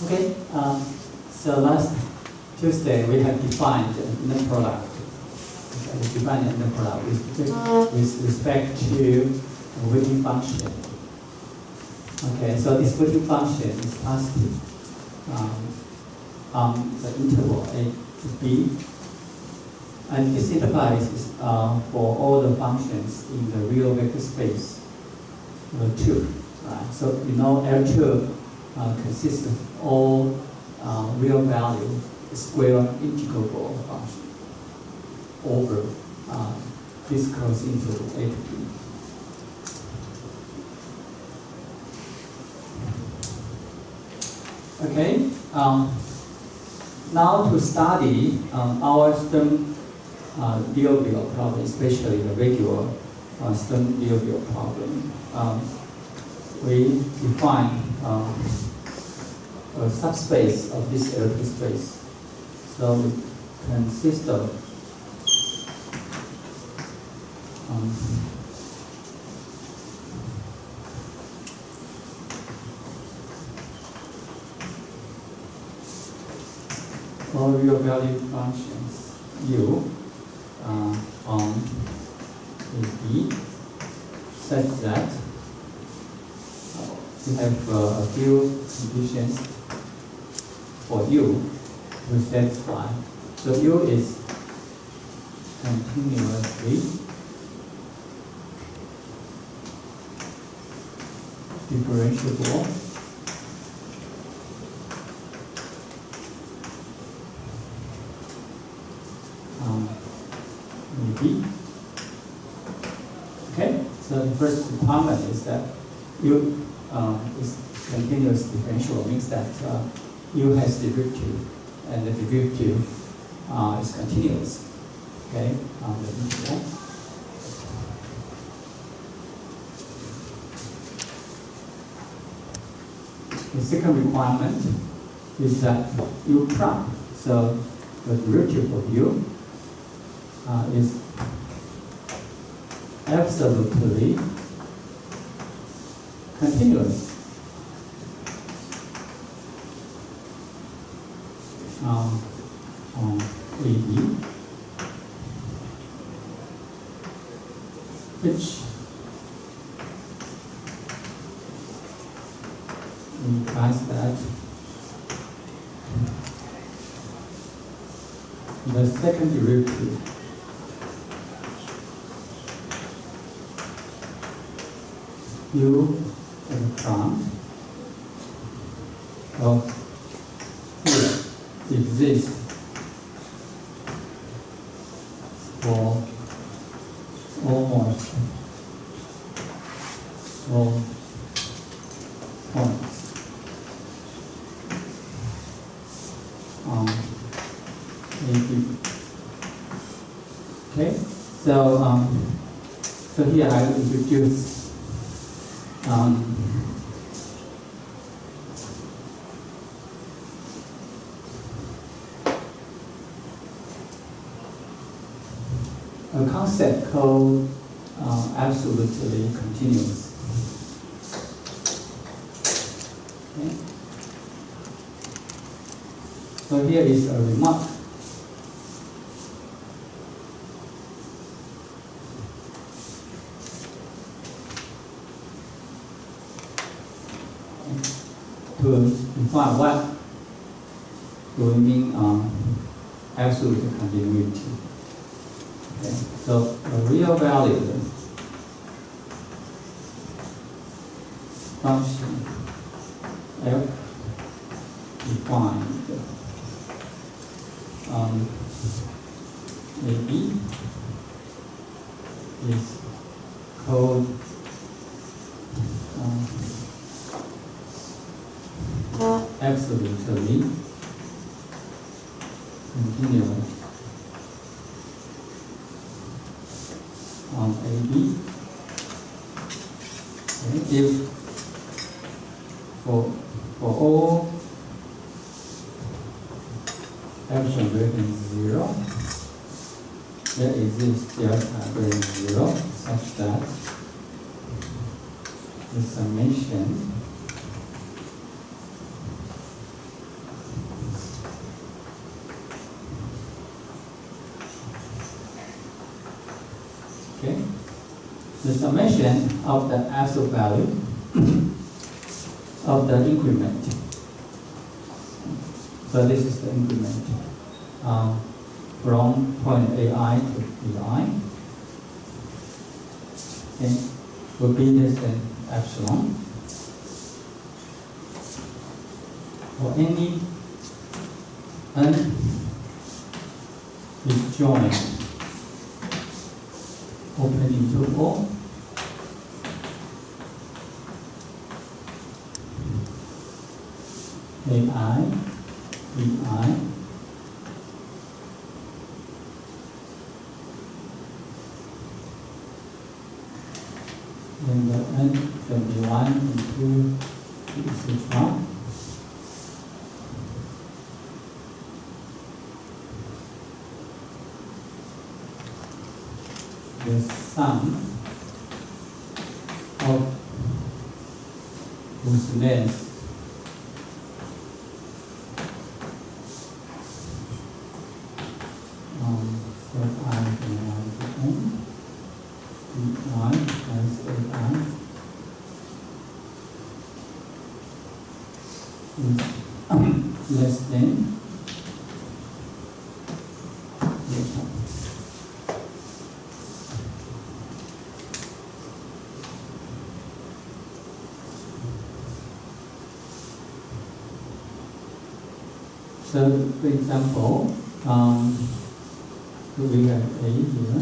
Okay, so last Tuesday we have defined the product. Okay, we defined the product with respect to a weighting function. Okay, so this weighting function is positive on the interval a to b, and this applies for all the functions in the real vector space L2. Right? So you know L2 consists of all real value square integrable function over this closed interval a to b. Okay, now to study our Sturm-Liouville problem, especially the regular Sturm-Liouville problem, we define a subspace of this L2 space. So it consists of all real value functions u on AB such that we have a few conditions for u to satisfy. So u is continuously differentiable maybe. Okay, so the first requirement is that u is continuous differential, means that u has derivative, and the derivative is continuous. Okay, on the interval. The second requirement is that u prime, so the derivative of u is absolutely continuous on AB, which implies that the second derivative u and prime of u exists for almost all points on AB. Okay, so here I will introduce a concept called absolutely continuous. Okay. So here is a remark. To define what do we mean absolute continuity. Okay. So a real valued function f defined AB is called absolutely continuous on AB. Okay. If for all epsilon greater than 0, there exists delta greater than 0 such that the summation the summation of the absolute value of the increment. So this is the increment from point AI to BI. Okay, will be less than epsilon for any disjoint open interval AI, BI, then the n can be 1 and 2, etc. The sum of whose length set I from 1 to n, I times AI is less than delta. So, for example, we have A here,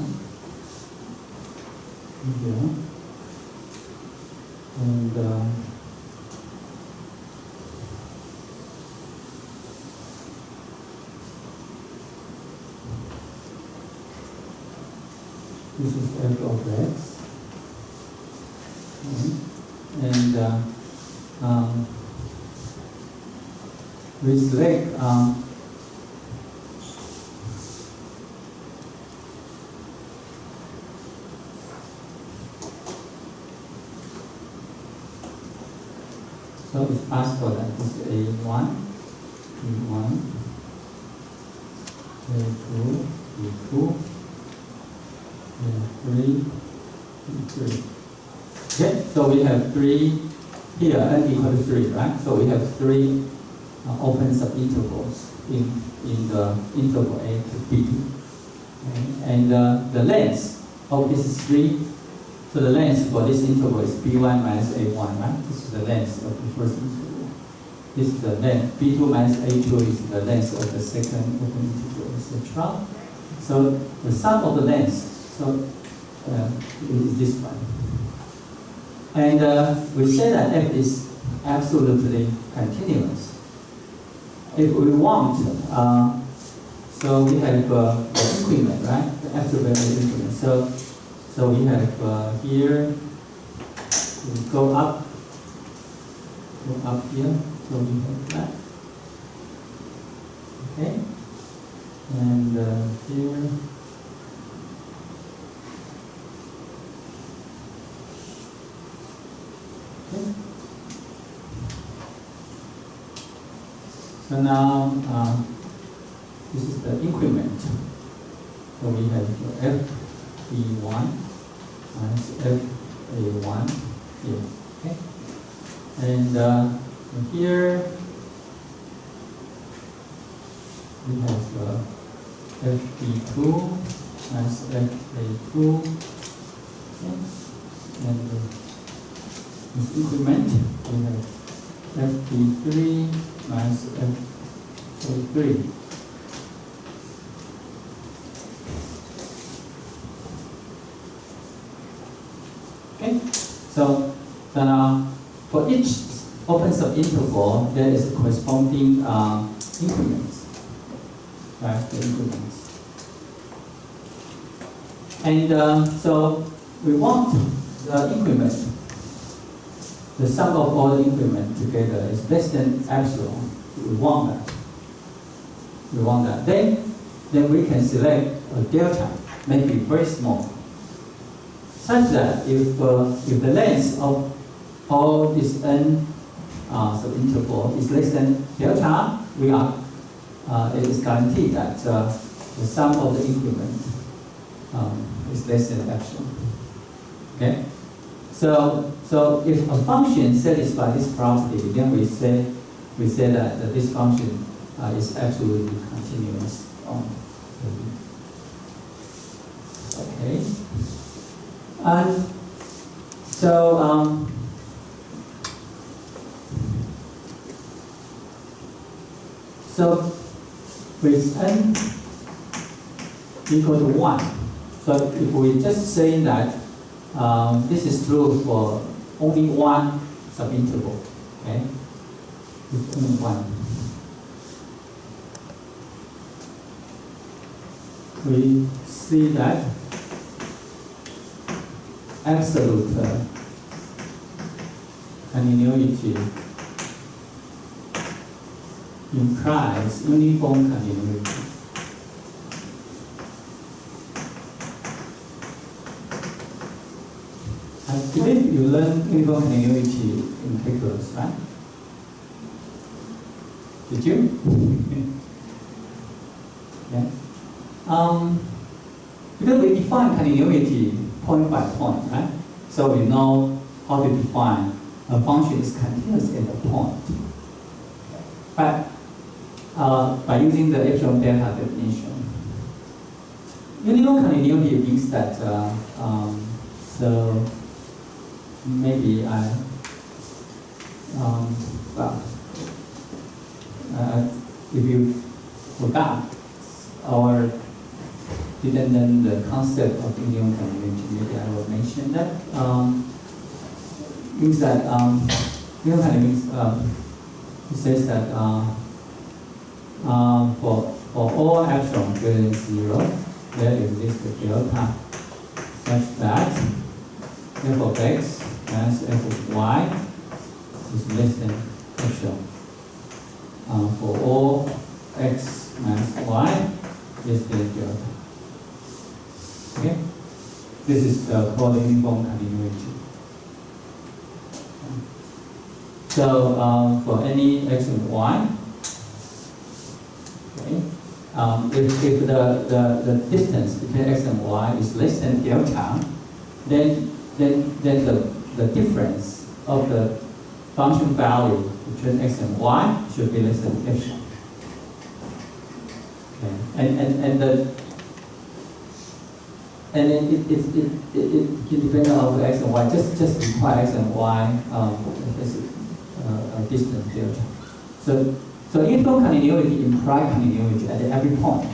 and this is f of x, and we select so it's possible that this is A1, B1, A2, B2, A3, B3. Okay, so we have 3 here, n equal to 3, right? So we have 3 open subintervals in the interval A to B. Okay. And the length of this is 3. So the length for this interval is B1 minus A1, right? This is the length of the first interval. This is the length. B2 minus A2 is the length of the second open interval, etc. So the sum of the lengths is this one. And we say that f is absolutely continuous. If we want, so we have the increment, right? The absolute value increment. So we have here, we go up here, so we have that. Okay, and here. Okay. So now this is the increment. So we have FB1 minus FA1 here. Okay, and here we have FB2 minus FA2. Okay, and this increment we have FB3 minus FA3. Okay, so now for each open subinterval, there is a corresponding increments, right? The increments, and so we want the increment. The sum of all the increments together is less than epsilon. We want that. We want that. Then we can select a delta, maybe very small, such that if the length of all this n subinterval is less than delta, it is guaranteed that the sum of the increment is less than epsilon. Okay. So if a function satisfies this property, then we say that this function is absolutely continuous. Okay. And so with n equal to 1, so if we just say that this is true for only one subinterval, okay? It's only one. We see that absolute continuity implies uniform continuity. I believe you learned uniform continuity in calculus, right? Did you? Yeah. Because we define continuity point by point, right? So we know how to define a function is continuous at a point. But by using the epsilon delta definition, uniform continuity means that so maybe if you forgot or didn't learn the concept of uniform continuity, maybe I will mention that. Means that uniform continuity it says that for all epsilon greater than 0, there exists a delta such that f of x minus f of y is less than epsilon. For all x minus y less than delta. Okay? This is called uniform continuity. So for any x and y, okay, if the distance between x and y is less than delta, then the difference of the function value between x and y should be less than epsilon. Okay. And then it depends on x and y. Just require x and y distance delta. So uniform continuity implies continuity at every point.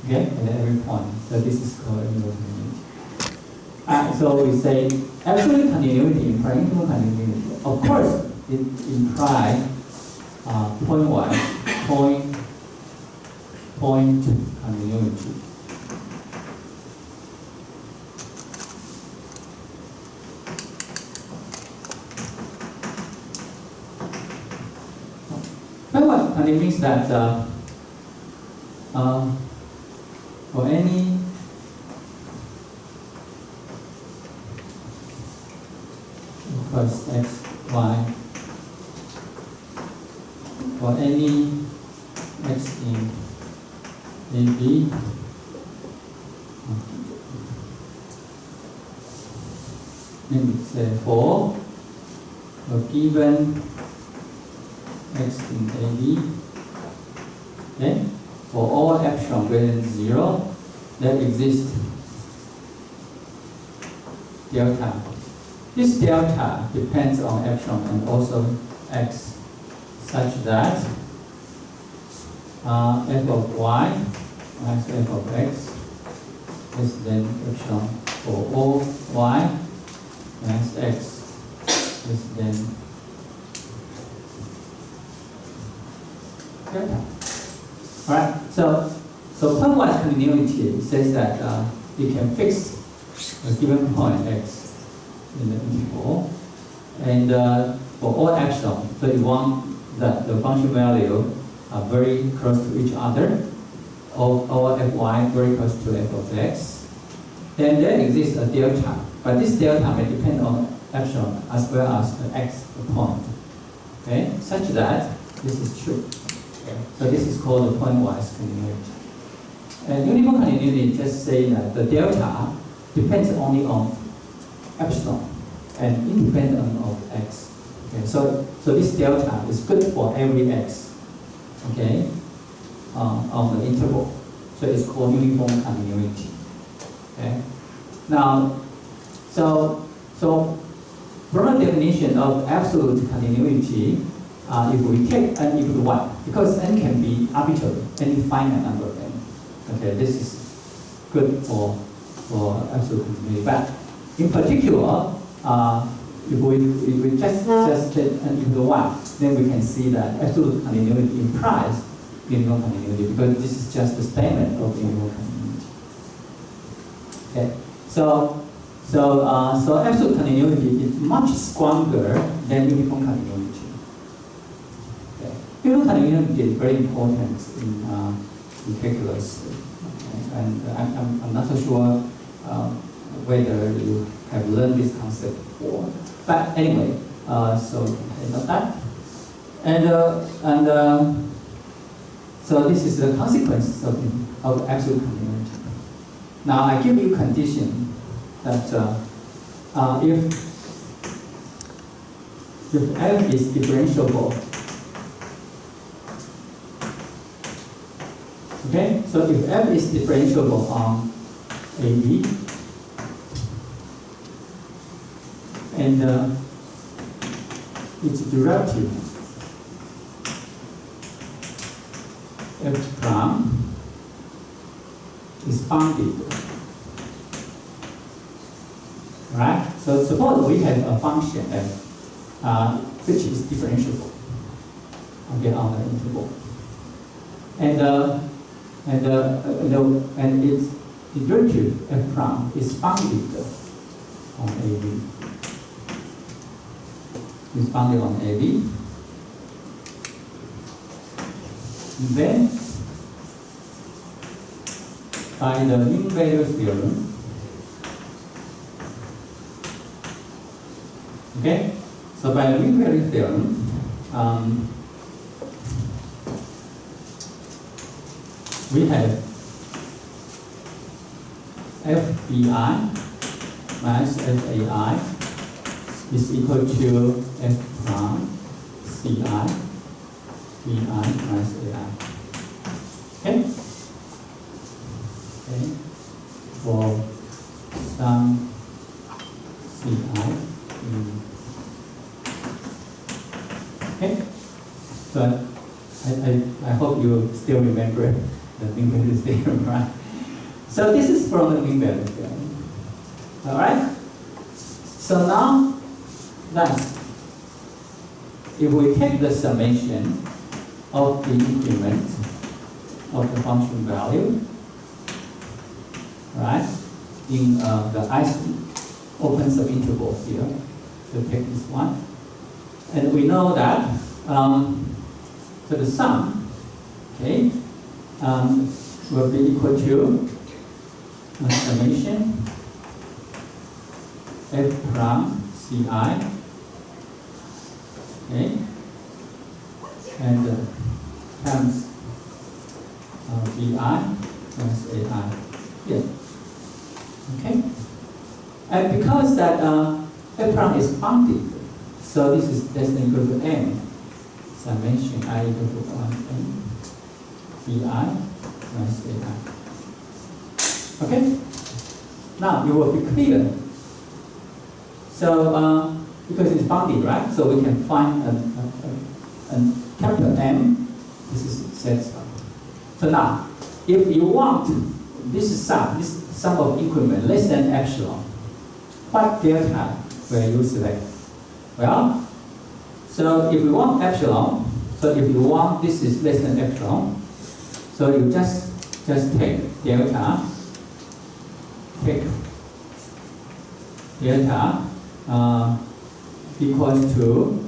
Okay, at every point. So this is called uniform continuity. So we say absolute continuity implies uniform continuity. Of course, it implies point continuity. And it means that for any equals x, y, for any x in A, B, let me say for a given x in AB, okay, for all epsilon greater than 0, there exists delta. This delta depends on epsilon and also x, such that f of y minus f of x is then epsilon for all y minus x is then delta. Alright, so pointwise continuity says that you can fix a given point x in the interval, and for all epsilon, so you want that the function value are very close to each other, or fy very close to f of x, then there exists a delta, but this delta may depend on epsilon as well as the x point, okay, such that this is true. Okay. So this is called the pointwise continuity. And uniform continuity just say that the delta depends only on epsilon and independent of x. Okay, so this delta is good for every x, okay, on the interval. So it's called uniform continuity. Okay. Now, so from the definition of absolute continuity, if we take n equal to 1, because n can be arbitrary, any finite number of n. Okay, this is good for absolute continuity. But in particular, if we just take n equal to 1, then we can see that absolute continuity implies uniform continuity, because this is just the statement of uniform continuity. Okay, so absolute continuity is much stronger than uniform continuity. Okay. Uniform continuity is very important in calculus, okay. And I'm not so sure whether you have learned this concept before. But anyway, so about that, and so this is the consequence of absolute continuity. Now I give you condition that if f is differentiable, okay, so if f is differentiable on AB, and its derivative f prime is bounded. Right? So suppose we have a function f which is differentiable, okay, on the interval, and its derivative f prime is bounded on AB. Is bounded on AB. Then, by the mean value theorem, okay, so by the mean value theorem, we have FBI minus FAI is equal to f prime ci bi minus ai. Okay? Okay. For some ci. Okay? So I hope you still remember the mean value theorem, right? So this is from the mean value theorem. Alright? So now, thus, if we take the summation of the increment of the function value, right, in the open subinterval here, so take this one, and we know that so the sum, okay, will be equal to summation f prime ci, okay, and times bi minus ai here. Okay, and because that f prime is bounded, so this is less than equal to n summation I equal to 1n bi minus ai. Okay, now it will be clear. So because it's bounded, right? So we can find a capital M. This is satisfied. So now, if you want this sum of increment less than epsilon, what delta will you select? Well, so if you want epsilon, so if you want this is less than epsilon, so you just take delta, equals to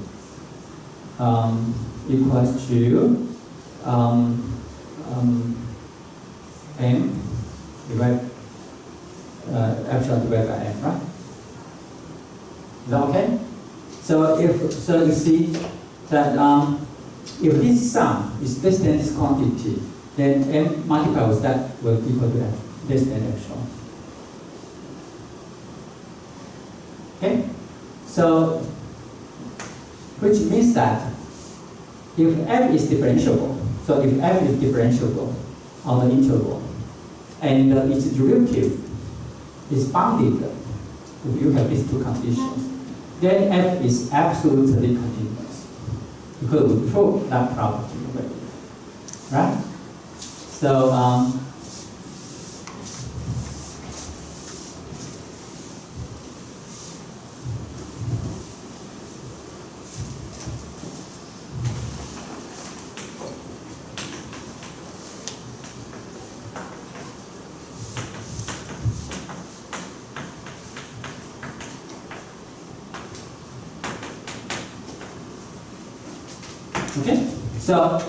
m divided epsilon divided by m, right? Is that okay? So you see that if this sum is less than this quantity, then m multiplied with that will equal to less than epsilon. So, which means that if f is differentiable, so if f is differentiable on the interval, and its derivative is bounded, if you have these two conditions, then f is absolutely continuous. Because we prove that property already, right? So, okay, so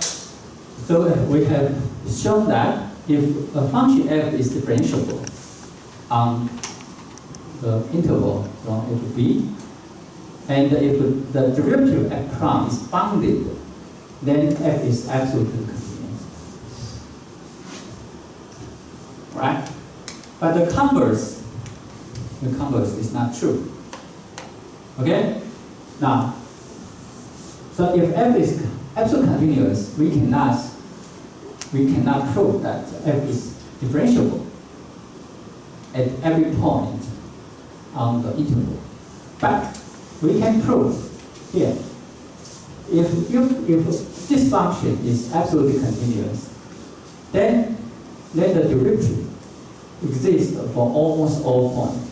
we have shown that if a function f is differentiable on the interval from a to b, and if the derivative f prime is bounded, then f is absolutely continuous. Right? But the converse is not true. Okay? Now, so if f is absolutely continuous, we cannot prove that f is differentiable at every point on the interval. But we can prove here, if this function is absolutely continuous, then the derivative exists for almost all points.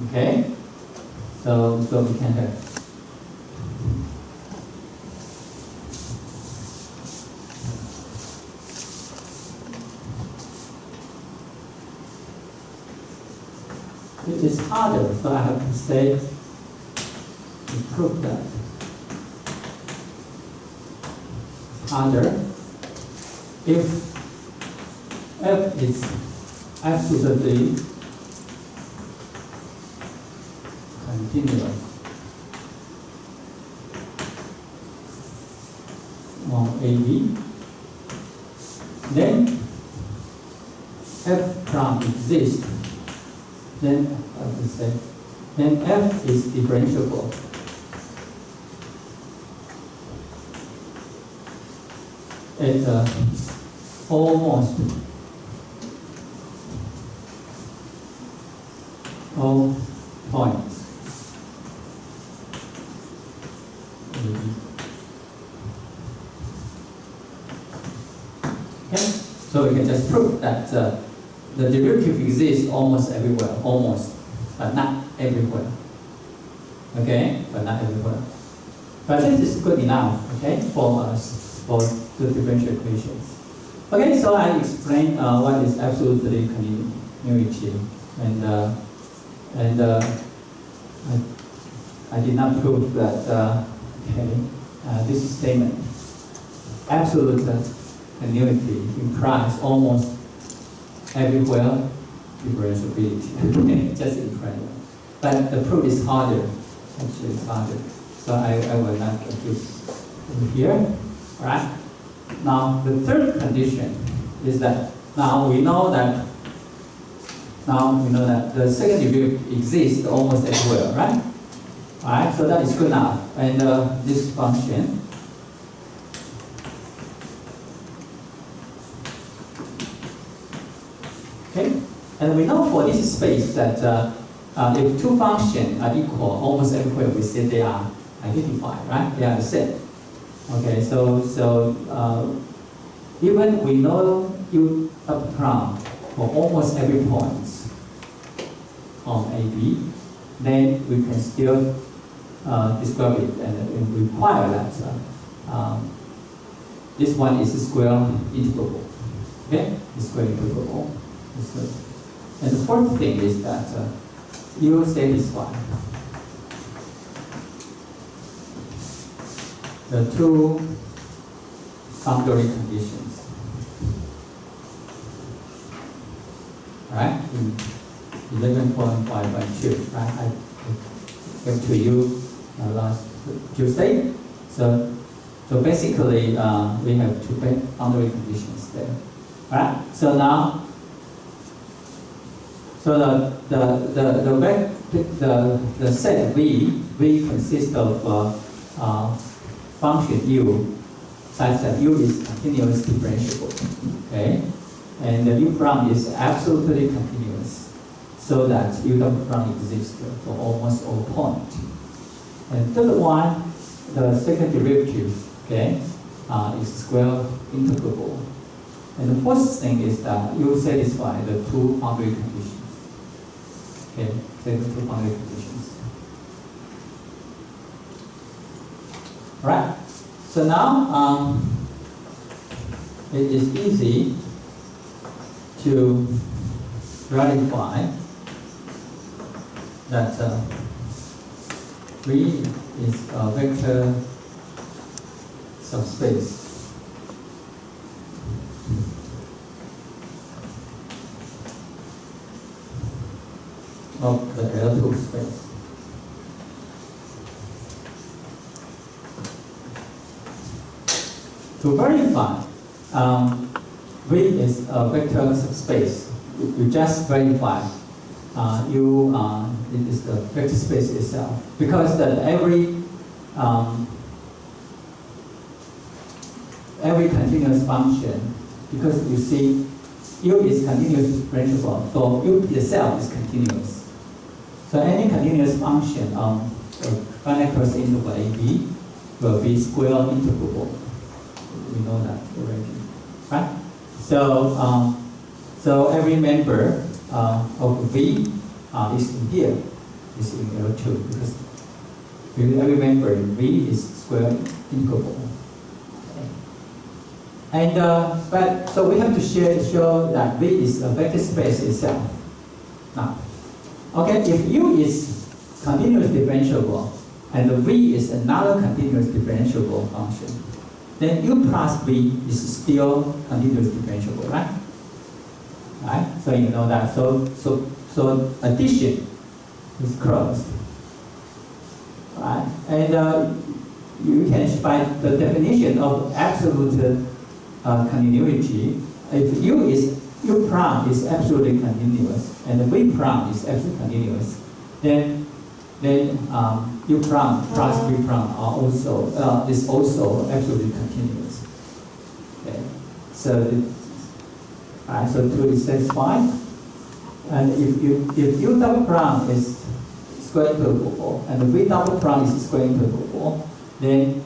Okay? So we can have it is harder, so I have to say to prove that it's harder if f is absolutely continuous on AB, then f prime exists, then I have to say, then f is differentiable at almost all points. Okay, so we can just prove that the derivative exists almost everywhere, almost, but not everywhere. Okay, but not everywhere. But this is good enough, okay, for us, for the differential equations. Okay, so I explained what is absolutely continuity, and I did not prove that. This statement, absolute continuity implies almost everywhere differentiability. Just incredible. But the proof is harder. Actually, it's harder. So I will not give here. All right. Now the third condition is that now we know that the second derivative exists almost everywhere, right? Alright, so that is good enough. And this function okay, and we know for this space that if two functions are equal almost everywhere, we say they are identified, right? They are the same. Okay, so even we know u double prime for almost every point on AB, then we can still describe it and require that this one is square integrable. Okay, it's square integrable. And the fourth thing is that you satisfy the two boundary conditions. Right? In 11.5.2, right? I gave to you last Tuesday. So basically, we have two boundary conditions there. All right. So So the set V consists of function U such that U is continuous differentiable. Okay, and the U prime is absolutely continuous, so that U double prime exists for almost all points. And third one, the second derivative, okay, is square integrable. And the fourth thing is that you satisfy the two boundary conditions. Okay, the two boundary conditions. Right. So now it is easy to verify that V is a vector subspace of the L2 space. To verify V is a vector subspace, you just verify it is the vector space itself, because that every continuous function, because you see U is continuous differentiable, so U itself is continuous. So any continuous function on a finite cross interval AB will be square integrable. We know that already, right? So every member of V is in here, is in L2, because every member in V is square integrable. And so we have to show that V is a vector space itself. Now, okay, if U is continuous differentiable and V is another continuous differentiable function, then U plus V is still continuous differentiable, right? Right? So you know that. So addition is closed, right? And you can, by the definition of absolute continuity, if U prime is absolutely continuous and V prime is absolutely continuous, then U prime plus V prime is also absolutely continuous. Okay, so so 2 is satisfied, and if U double prime is square integrable and V double prime is square integrable, then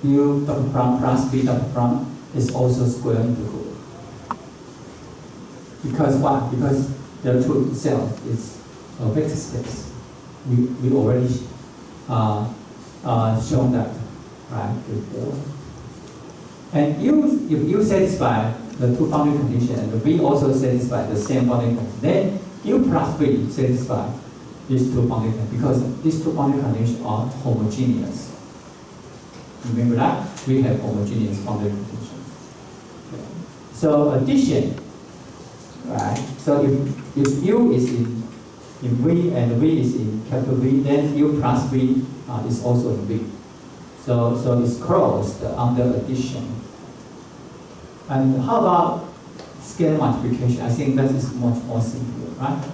U double prime plus V double prime is also square integrable. Because why? Because the truth itself is a vector space. We already shown that, right, before. And if you satisfy the two boundary conditions and V also satisfy the same boundary condition, then U plus V satisfy these two boundary conditions, because these two boundary conditions are homogeneous. Remember that? We have homogeneous boundary conditions. Okay. So addition, right? So if U is in V and V is in capital V, then U plus V is also in V. So it's closed under addition. And how about scalar multiplication? I think that is much more simple, right?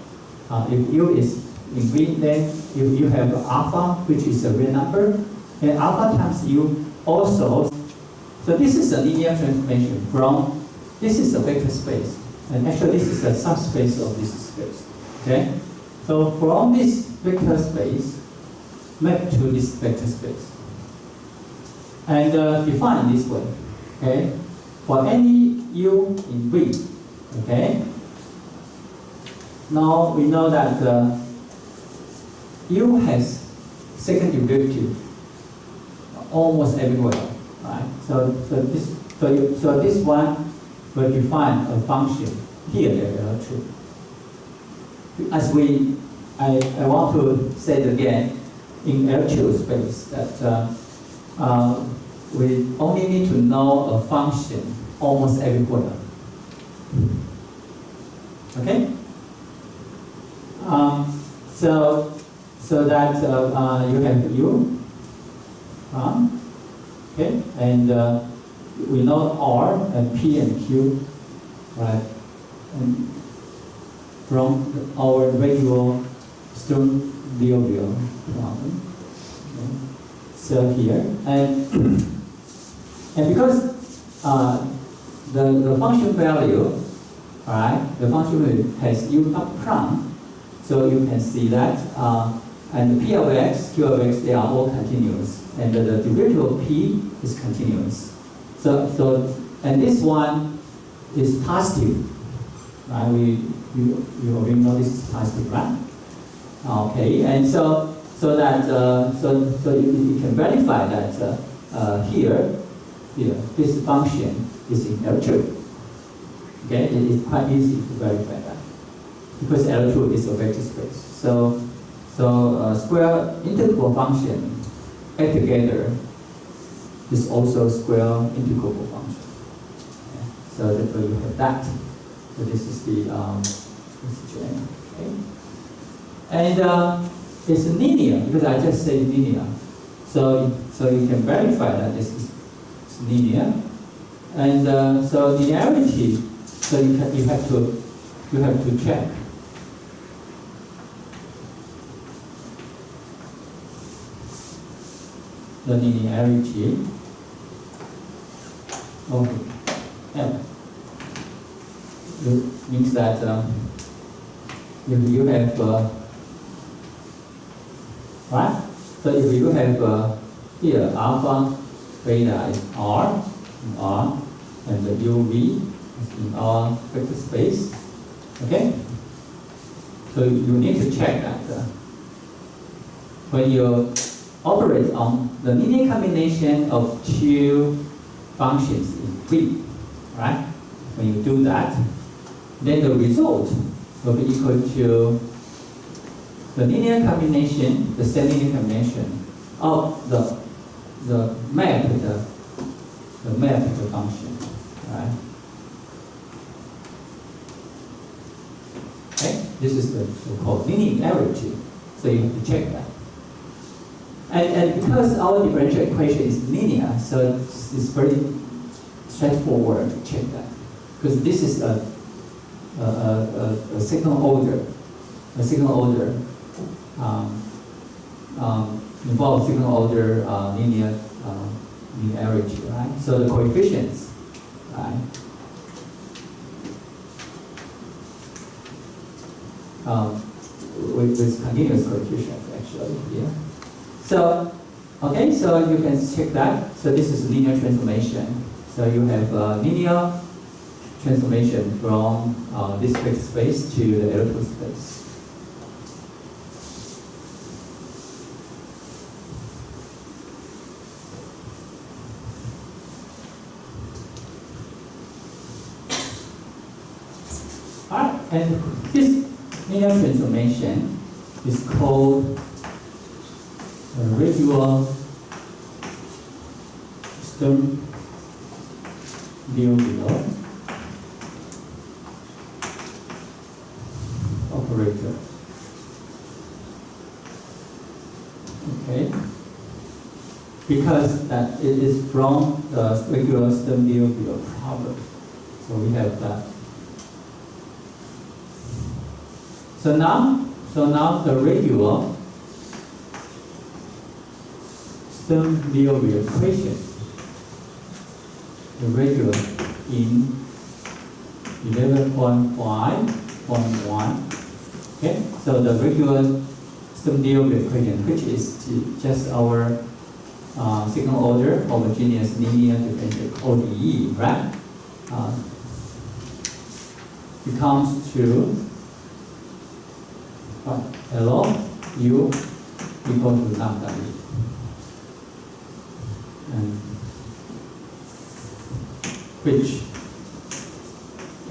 If U is in V, then if you have alpha, which is a real number, and alpha times U also. So this is a linear transformation from, this is a vector space, and actually this is a subspace of this space. Okay? So from this vector space, map to this vector space. And define this way. Okay? For any U in V, okay? Now we know that U has second derivative almost everywhere, right? So this one will define a function here at L2. As I want to say it again, in L2 space that we only need to know a function almost everywhere. Okay? So that you have U, okay, and we know R and P and Q, right? from our regular Sturm-Liouville problem. Okay. So here, and because the function value, alright, the function value has u top prime, so you can see that, and P of x, Q of x, they are all continuous, and the derivative of P is continuous. So and this one is positive, right? You already know this is positive, right? Okay, and so you can verify that here this function is in L2. Okay, it is quite easy to verify that because L2 is a vector space. So square integral function add together is also square integrable function. Okay. So therefore you have that. So this is the situation. Okay. And it's linear because I just said linear. So you can verify that this is linear. And so linearity. So you have to check. The linearity of M. It means that if you have right? So if you have here alpha, beta is R, and the UV is in our vector space. Okay? So you need to check that when you operate on the linear combination of two functions in V, right? When you do that, then the result will be equal to the linear combination, the same linear combination of the map of the function, right? Okay, this is the so-called linearity. So you have to check that. And because our differential equation is linear, so it's very straightforward to check that. Because this is a second order, involves second order linearity, right? So the coefficients, right? With continuous coefficients actually here. So, okay, so you can check that. So this is linear transformation. So you have linear transformation from this vector space to the L2 space. Alright, and this linear transformation is called residual Sturm-Liouville operator. Okay, because that it is from the regular Sturm-Liouville problem. So we have that. So now the regular Sturm-Liouville equation, the regular in 11.5.1. Okay, so the regular Sturm-Liouville equation, which is just our second order homogeneous linear differential ODE, right? Becomes to L U equal to lambda E. And which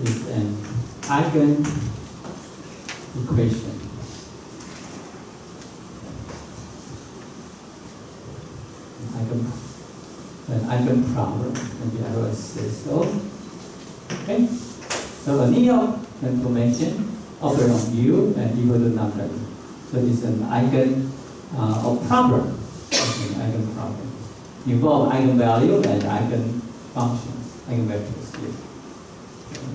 is an eigen equation. An eigen problem, maybe I will say so. Okay, so a linear transformation operate on U and equal to lambda E. So it's an eigen problem. It's an eigen problem. Involve eigenvalue and eigenfunctions, eigenvectors here. Okay.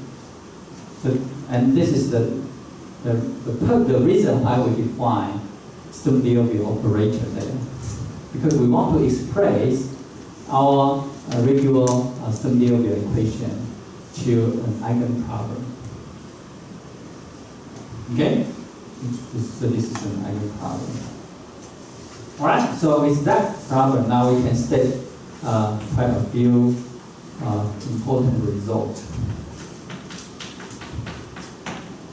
So, and this is the the reason why we define Sturm-Liouville operator there, because we want to express our regular Sturm-Liouville equation to an eigenproblem. Okay? So this is an eigenproblem. Alright, so with that problem, now we can state quite a few important results.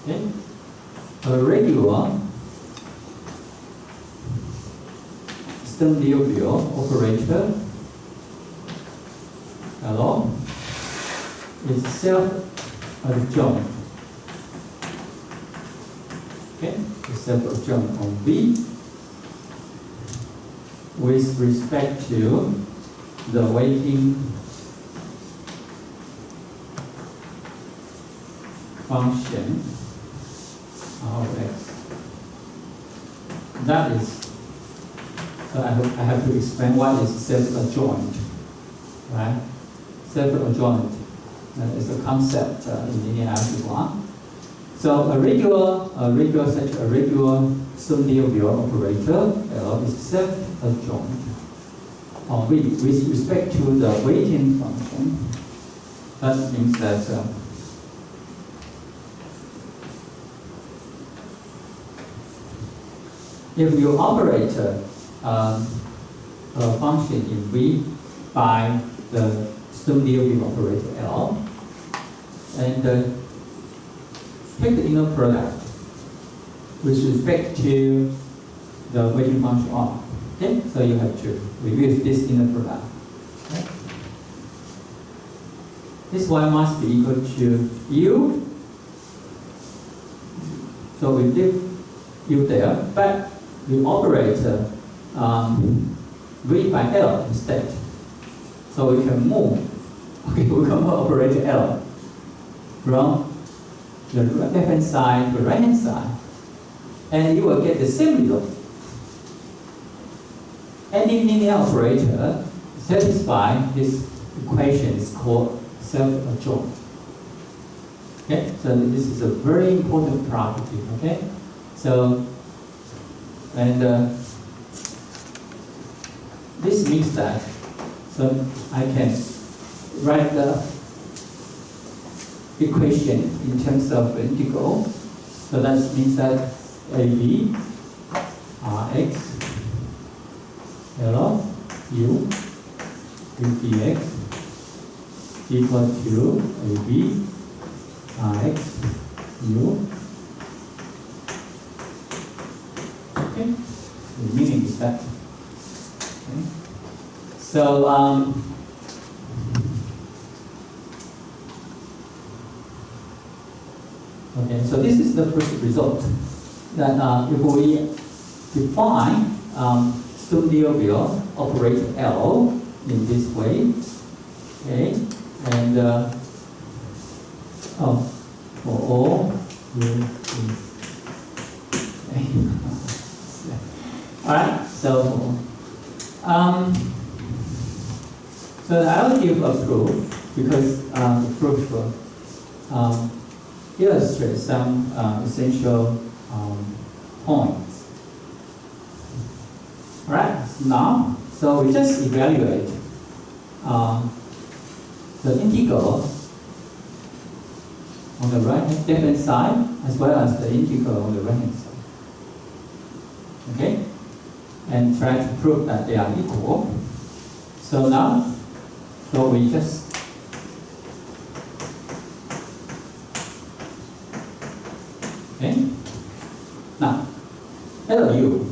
Okay? A regular Sturm-Liouville operator L is self-adjoint. Okay, it's self-adjoint on V with respect to the weighting function of x. That is, so I have to explain what is self-adjoint, right? Self-adjoint is a concept in linear algebra. So a regular Sturm-Liouville operator L is self-adjoint with respect to the weighting function. That means that if you operate a function in V by the Sturm-Liouville operator L, and take the inner product with respect to the weighting function R. Okay, so you have to reduce this inner product. Okay? This y must be equal to u. So we leave u there, but we operate V by L instead. So we can move. Okay, we can move operator L from the left-hand side to the right-hand side, and you will get the same result. Any linear operator satisfying this equation is called self-adjoint. Okay, so this is a very important property. Okay, so and this means that I can write the equation in terms of integral. So that means that AB Rx L U dx equal to AB Rx U. Okay, the meaning is that. Okay. So okay, so this is the first result. That if we define Sturm-Liouville operator L in this way, okay, and for all u. All right, so I'll give a proof because the proof illustrate some essential points. All right, now, so we just evaluate the integral on the left-hand side as well as the integral on the right-hand side. Okay, and try to prove that they are equal. So now, so we just okay. Now, LU,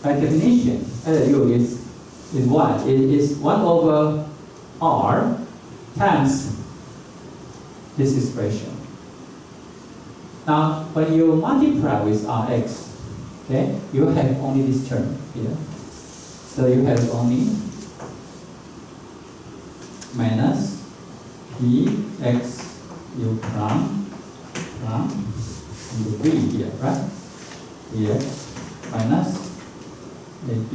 by definition, LU is what? It is 1 over R times this expression. Now, when you multiply with Rx, okay, you have only this term here. So you have only minus dx u prime and the v here, right? Dx minus ab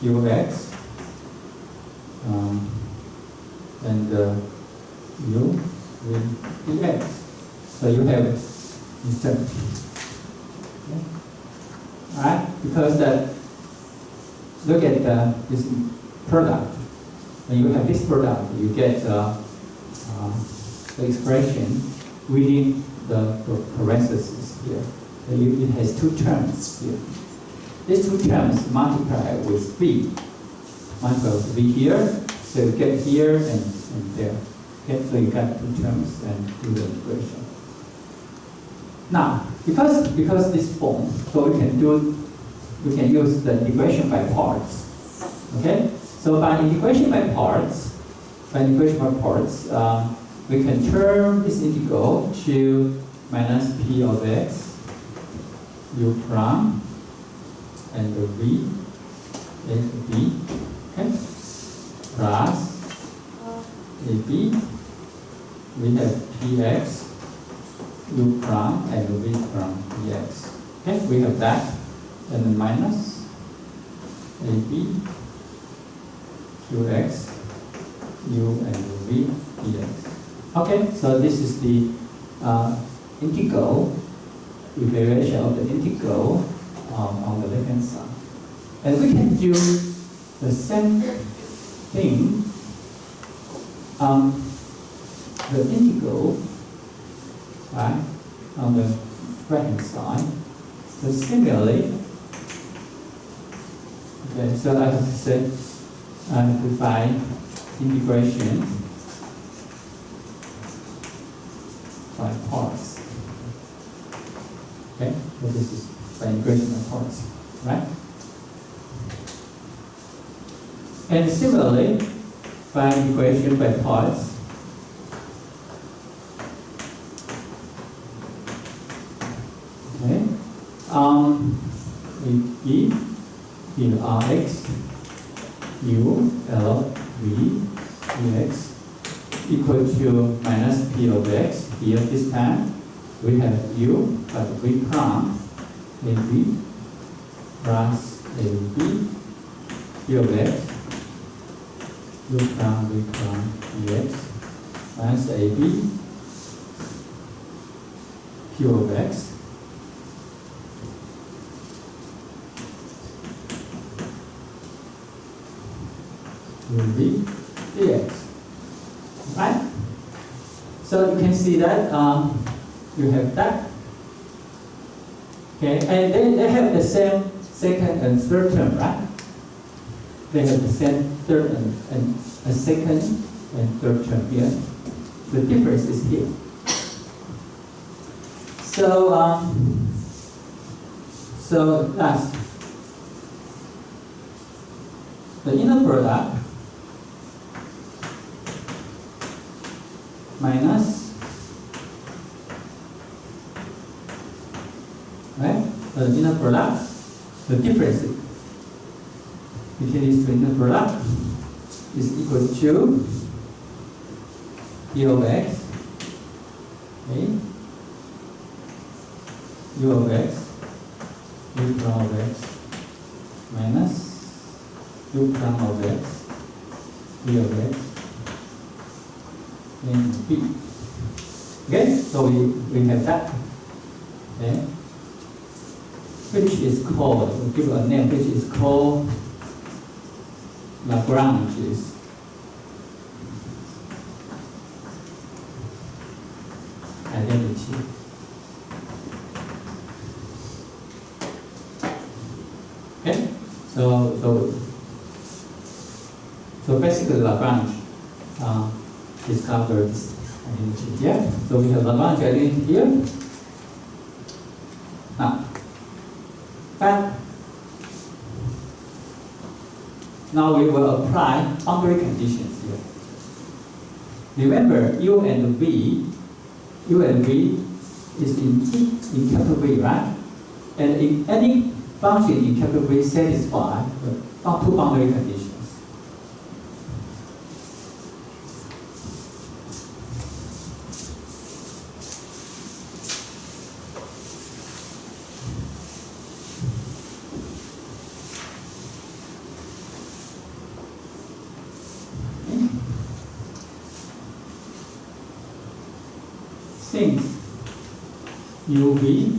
qx and u with dx. So you have instead. Okay. All right, because look at this product. When you have this product, you get the expression within the parentheses here. So it has two terms here. These two terms multiply with v. Multiply with v here, so you get here and there. Okay, so you got two terms and do the integration. Now, because this form, so we can use the integration by parts. Okay, so by integration by parts, we can turn this integral to minus p of x u prime and the v a b, okay, plus a b. We have px u prime and v prime dx. Okay, we have that, and then minus ab qx u and v dx. Okay, so this is the integral, evaluation of the integral on the left hand side. And we can do the same thing on the integral, right, on the right hand side. So similarly, okay, so I have to say, define integration by parts. Okay, so this is by integration by parts, right? And similarly, by integration by parts, okay, we give here Rx u L v dx equal to minus p of x. Here this time we have u, but v prime ab plus ab p of x u prime v prime dx minus ab p of x will be dx, right? So you can see that you have that, okay, and they have the same second and third term, right? They have the same third and a second and third term here. The difference is here. So so last, the inner product minus, right? The inner product, the difference between these two inner product is equal to p of x, okay, u of x, u prime of x minus u prime of x, v of x, and b. Okay, so we have that, okay, which is called, we'll give a name, which is called Lagrange's identity. Okay, so basically Lagrange discovered this identity here. So we have Lagrange identity here. Now we will apply boundary conditions here. Remember, u and v is in capital V, right? And if any function in capital V satisfy the two boundary conditions. Since UV,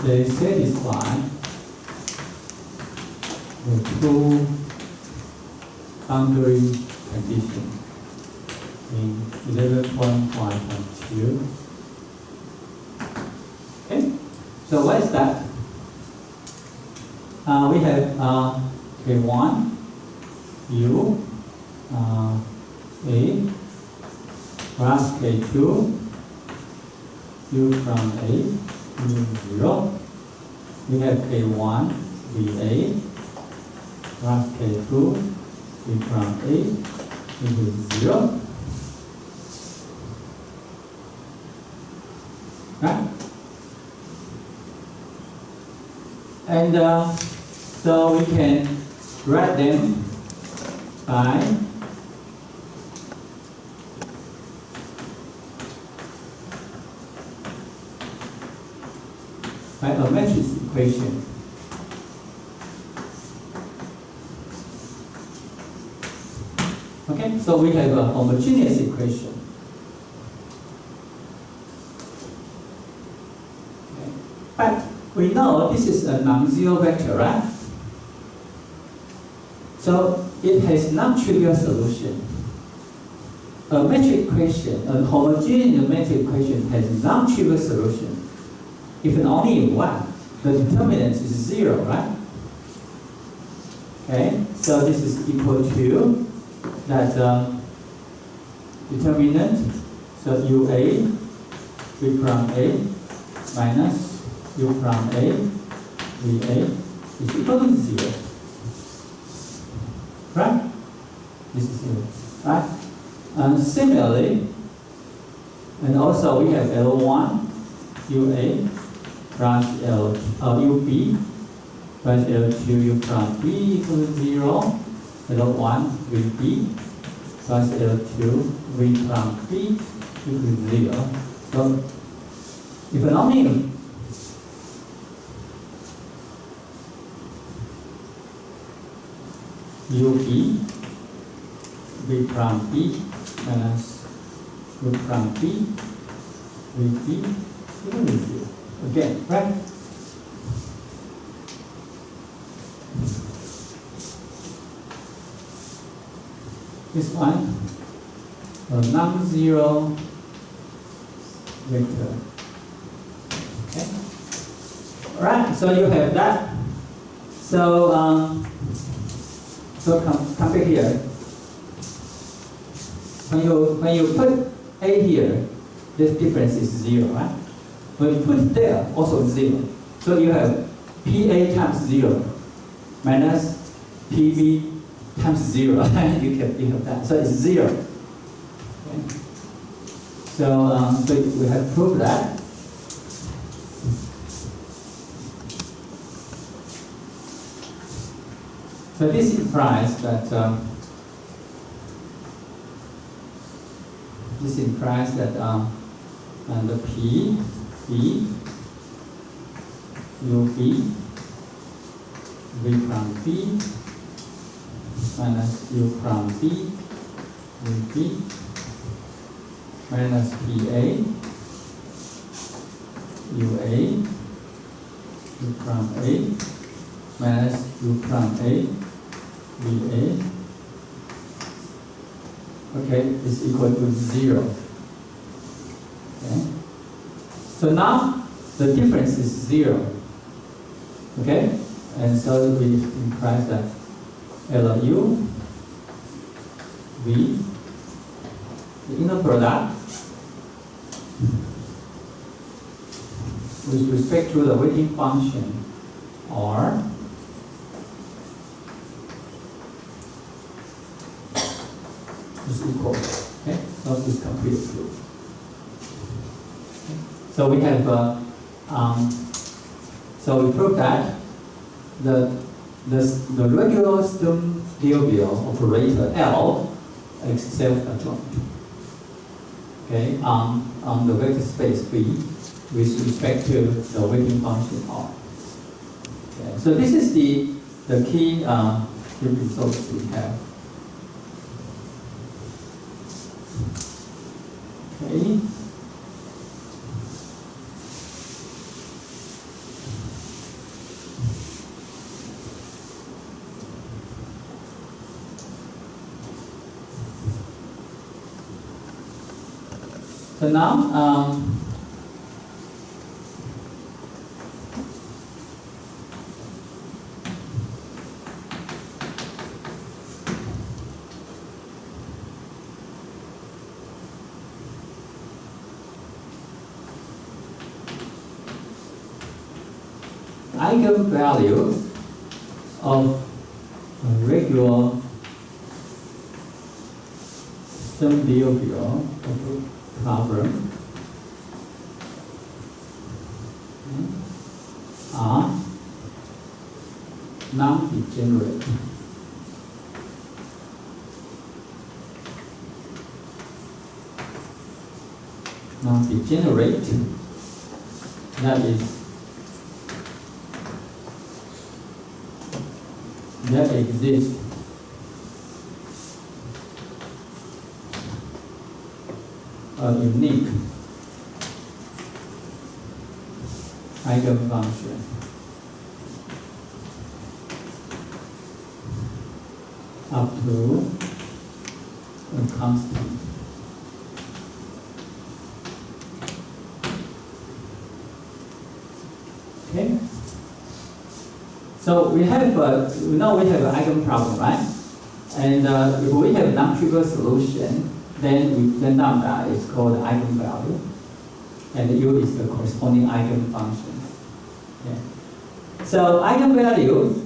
they satisfy the two boundary conditions in 11.5.2. Okay, so what is that? We have K1, U, A, plus K2, U from A, U 0. We have K1, VA, plus K2, V from A, U 0. Right? And so we can write them by a matrix equation. Okay, so we have a homogeneous equation. Okay. But we know this is a non-zero vector, right? So it has non-trivial solution. A metric equation, a homogeneous metric equation has non-trivial solution. If and only one, the determinant is 0, right? Okay, so this is equal to that determinant, so UA, V from A, minus U from A, VA, is equal to 0. Right? This is 0, right? And similarly, and also we have L1, UA, plus UB, plus L2, U from B equal to 0, L1, VB, plus L2, V from B equal to 0. So, if and only UB, V from B, minus U from B, VB equal to 0. Again, right? This one, a non-zero vector. Okay. All right. So you have that. So come back here. When you put A here, this difference is 0, right? When you put it there, also 0. So you have PA times 0 minus PB times 0. you have that. So it's 0. Okay. So we have proved that. So this implies that the P, B, UB, V from B, minus U from B, VB, minus PA, UA, U from A, minus U from A, VA, okay, is equal to 0. Okay. So now the difference is 0. Okay? And so we imply that LU, V, the inner product with respect to the weighting function R is equal. Okay? So this complete proof. Okay? So we have so we prove that the regular Sturm-Liouville operator L is self-adjoint. Okay, on the vector space V with respect to the weighting function R. Okay, so this is the key results we have. So now, eigenvalues of a regular sum-Liouville problem are non-degenerate. Non-degenerate, that exists a unique eigenfunction up to a constant. Okay. So we have now we have an eigenproblem, right? And if we have non-trivial solution, then lambda is called eigenvalue, and u is the corresponding eigenfunction. Okay. So eigenvalues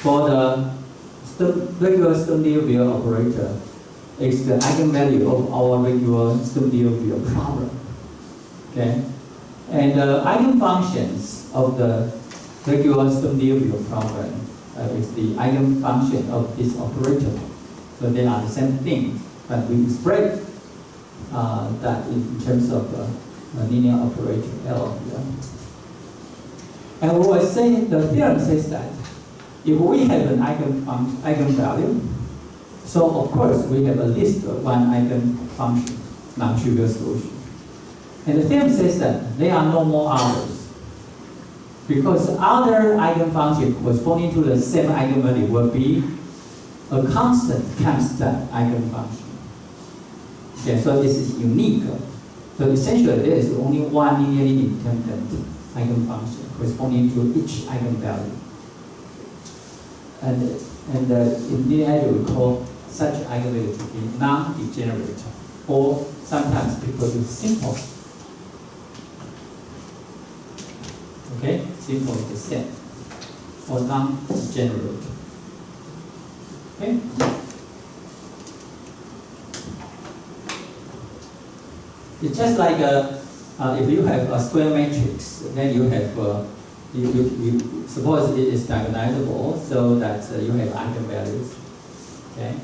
for the regular sum-Liouville operator is the eigenvalue of our regular sum-Liouville problem. Okay, and the eigenfunctions of the regular sum-Liouville problem is the eigenfunction of this operator. So they are the same thing, but we express that in terms of a linear operator L. Yeah. And we will say the theorem says that if we have an eigenvalue, so of course we have at least one eigenfunction, non-trivial solution. And the theorem says that there are no more others, because other eigenfunction corresponding to the same eigenvalue will be a constant times that eigenfunction. Okay, so this is unique. So essentially there is only one linearly independent eigenfunction corresponding to each eigenvalue. And in linear we call such eigenvalue to be non-degenerate, or sometimes people use simple. Okay, simple is the same, or non-degenerate. Okay. It's just like if you have a square matrix, then you have you suppose it is diagonalizable, so that you have eigenvalues. Okay,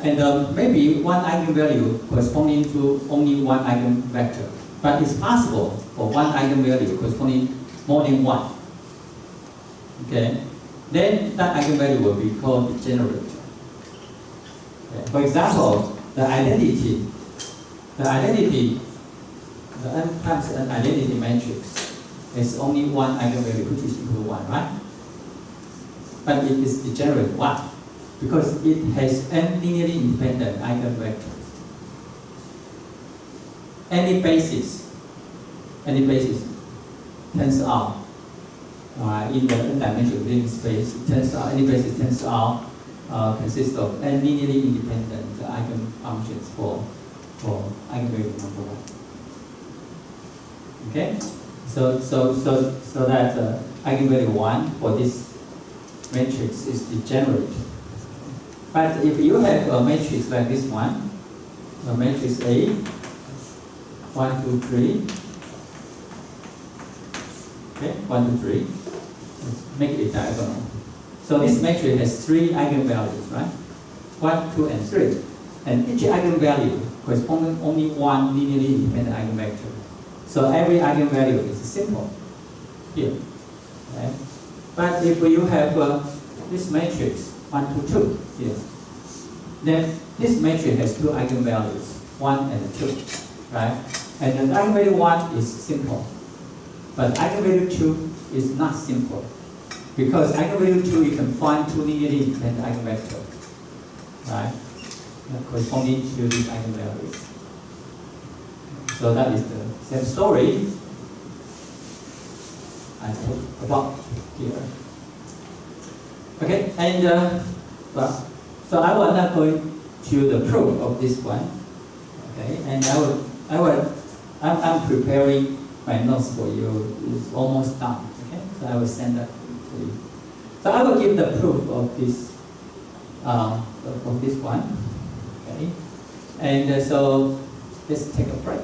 and maybe one eigenvalue corresponding to only one eigenvector, but it's possible for one eigenvalue corresponding more than one. Okay, then that eigenvalue will be called degenerate. Okay. For example, the identity, the n times n identity matrix is only one eigenvalue, which is equal to 1, right? But it is degenerate. Why? Because it has n linearly independent eigenvectors. Any basis turns out in the n-dimensional Lie space, it turns out any basis turns out consists of n linearly independent eigenfunctions for eigenvalue number 1. Okay, so that eigenvalue 1 for this matrix is degenerate. But if you have a matrix like this one, a matrix A, 1, 2, 3. Okay, 1, 2, 3. Let's make it diagonal. So this matrix has 3 eigenvalues, right? 1, 2, and 3. And each eigenvalue corresponds only one linearly independent eigenvector. So every eigenvalue is simple here. Okay? But if you have this matrix 1, 2, 2 here, then this matrix has 2 eigenvalues, 1 and 2, right? And the eigenvalue 1 is simple, but eigenvalue 2 is not simple, because eigenvalue 2 you can find 2 linearly independent eigenvectors, right? Corresponding to these eigenvalues. So that is the same story I talked about here. Okay, and well, so I will not go to the proof of this one. Okay, and I'm preparing my notes for you. It's almost done. Okay, so I will send that to you. So I will give the proof of this one. Okay, and so let's take a break.